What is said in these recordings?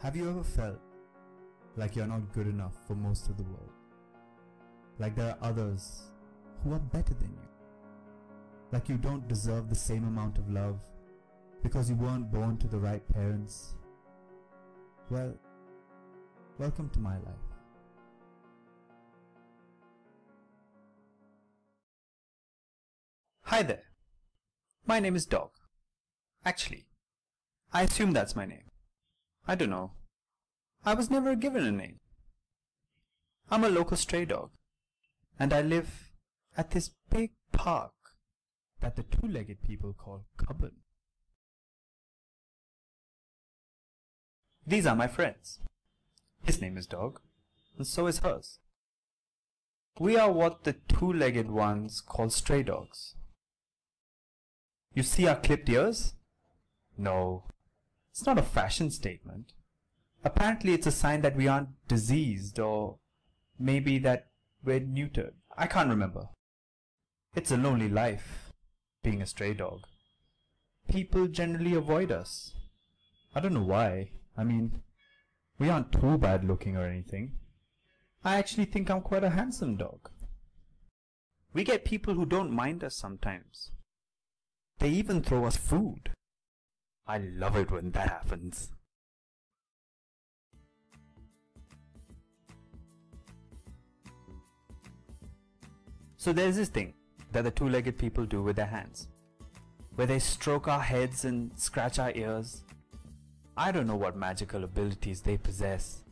Have you ever felt like you're not good enough for most of the world? Like there are others who are better than you? Like you don't deserve the same amount of love because you weren't born to the right parents? Well, welcome to my life. Hi there. My name is Dog. Actually, I assume that's my name. I don't know. I was never given a name. I'm a local stray dog, and I live at this big park that the two-legged people call cupboard. These are my friends. His name is Dog, and so is hers. We are what the two-legged ones call stray dogs. You see our clipped ears? No, it's not a fashion statement. Apparently it's a sign that we aren't diseased, or maybe that we're neutered. I can't remember. It's a lonely life, being a stray dog. People generally avoid us. I don't know why. I mean, we aren't too bad looking or anything. I actually think I'm quite a handsome dog. We get people who don't mind us sometimes. They even throw us food. I love it when that happens. So there's this thing that the two-legged people do with their hands, where they stroke our heads and scratch our ears. I don't know what magical abilities they possess,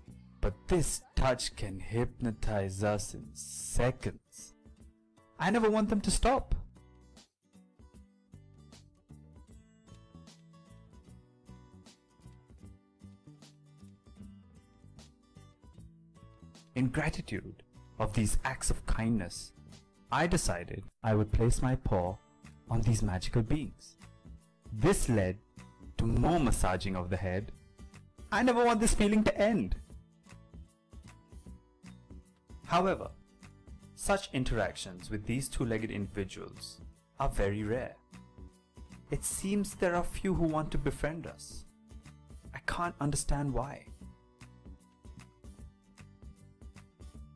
but this touch can hypnotize us in seconds. I never want them to stop. In gratitude of these acts of kindness, I decided I would place my paw on these magical beings. This led to more massaging of the head. I never want this feeling to end. However, such interactions with these two-legged individuals are very rare. It seems there are few who want to befriend us. I can't understand why.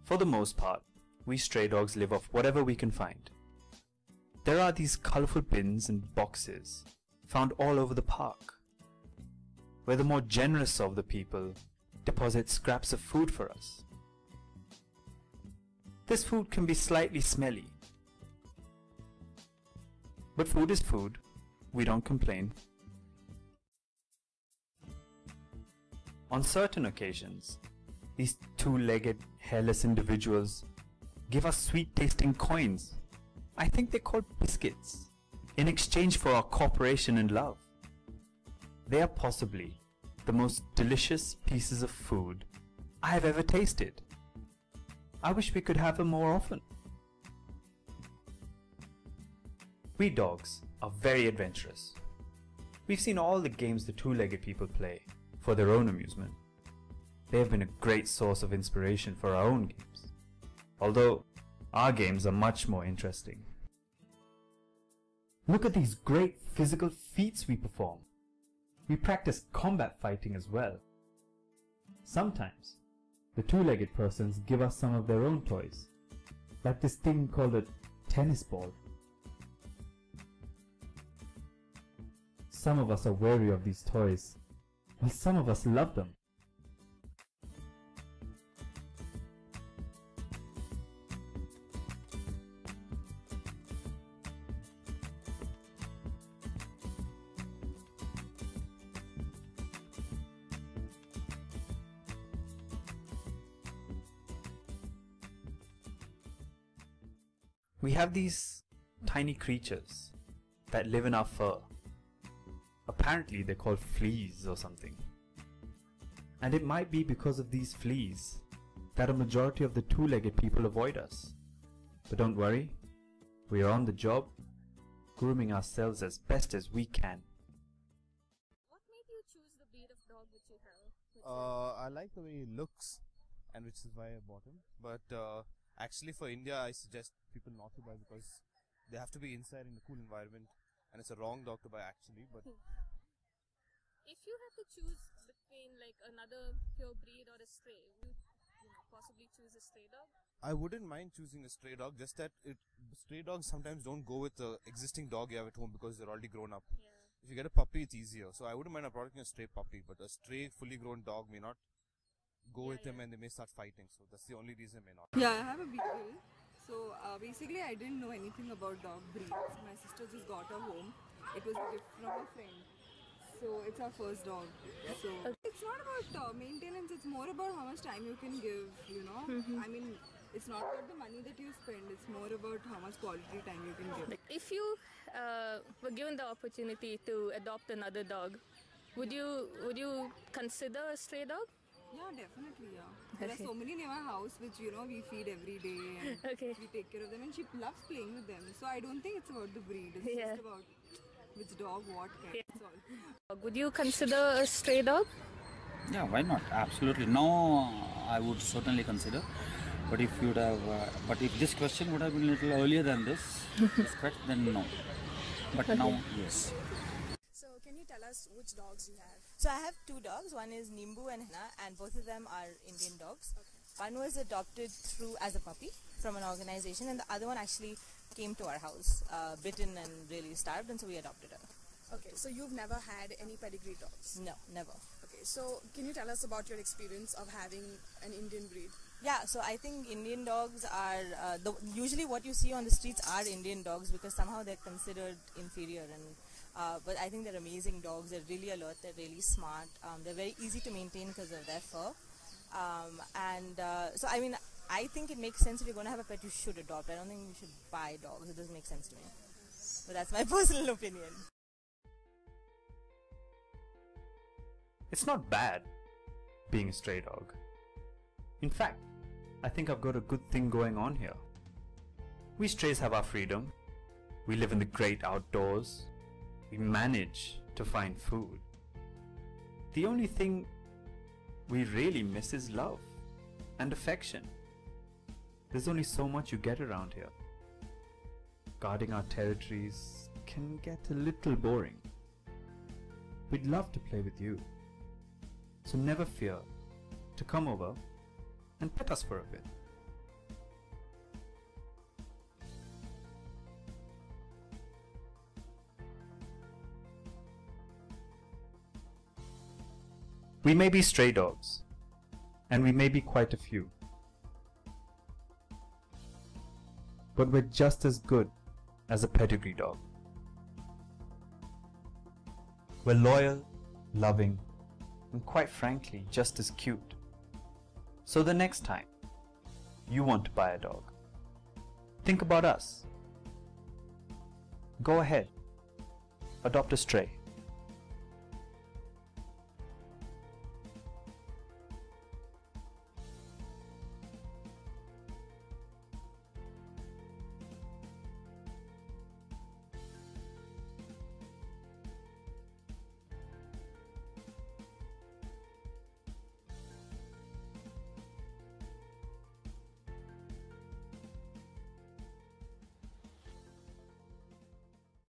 For the most part, we stray dogs live off whatever we can find. There are these colorful bins and boxes found all over the park, where the more generous of the people deposit scraps of food for us. This food can be slightly smelly, but food is food. We don't complain. On certain occasions, these two-legged, hairless individuals give us sweet-tasting coins. I think they're called biscuits, in exchange for our cooperation and love. They are possibly the most delicious pieces of food I have ever tasted. I wish we could have them more often. We dogs are very adventurous. We've seen all the games the two-legged people play for their own amusement. They have been a great source of inspiration for our own games, although our games are much more interesting. Look at these great physical feats we perform. We practice combat fighting as well. Sometimes, the two-legged persons give us some of their own toys, like this thing called a tennis ball. Some of us are wary of these toys, while some of us love them. We have these tiny creatures that live in our fur. Apparently they're called fleas or something. And it might be because of these fleas that a majority of the two-legged people avoid us. But don't worry, we are on the job, grooming ourselves as best as we can. What made you choose the breed of dog which you have? I like the way he looks, and which is why I bought him. But actually for India, I suggest people not to buy because they have to be inside in a cool environment, and it's a wrong dog to buy actually. But If you had to choose between like another pure breed or a stray, would you know, possibly choose a stray dog? I wouldn't mind choosing a stray dog, just that stray dogs sometimes don't go with the existing dog you have at home because they're already grown up. Yeah. If you get a puppy, it's easier. So I wouldn't mind adopting a stray puppy, but a stray, fully grown dog may not go with them and they may start fighting. So that's the only reason I may not. Yeah, I have a beagle. So basically, I didn't know anything about dog breeds. My sister just got her home. It was a gift from a friend. So it's our first dog. So it's not about maintenance. It's more about how much time you can give. You know, I mean, it's not about the money that you spend. It's more about how much quality time you can give. Like, if you were given the opportunity to adopt another dog, would you consider a stray dog? Yeah, definitely. Yeah, there are so many near my house which we feed every day and we take care of them, and she loves playing with them. So I don't think it's about the breed. It's just about which dog, what kind. That's all. Would you consider a stray dog? Yeah, why not? Absolutely. No, I would certainly consider. But if you'd have, but if this question would have been a little earlier than this, then no. But now, yes. So can you tell us which dogs you have? So I have two dogs. One is Nimbu and Hina, and both of them are Indian dogs. One was adopted through as a puppy from an organization, and the other one actually came to our house, bitten and really starved, and so we adopted her. Okay, so you've never had any pedigree dogs? No, never. Okay, so can you tell us about your experience of having an Indian breed? Yeah, so I think Indian dogs are, usually what you see on the streets are Indian dogs because somehow they're considered inferior, and but I think they're amazing dogs. They're really alert, they're really smart, they're very easy to maintain because of their fur. So I mean, I think it makes sense if you're going to have a pet, you should adopt. I don't think you should buy dogs. It doesn't make sense to me. But that's my personal opinion. It's not bad being a stray dog. In fact, I think I've got a good thing going on here. We strays have our freedom. We live in the great outdoors. We manage to find food. The only thing we really miss is love and affection. There's only so much you get around here. Guarding our territories can get a little boring. We'd love to play with you. So never fear to come over and pet us for a bit. We may be stray dogs, and we may be quite a few, but we're just as good as a pedigree dog. We're loyal, loving, and quite frankly, just as cute. So the next time you want to buy a dog, think about us. Go ahead, adopt a stray.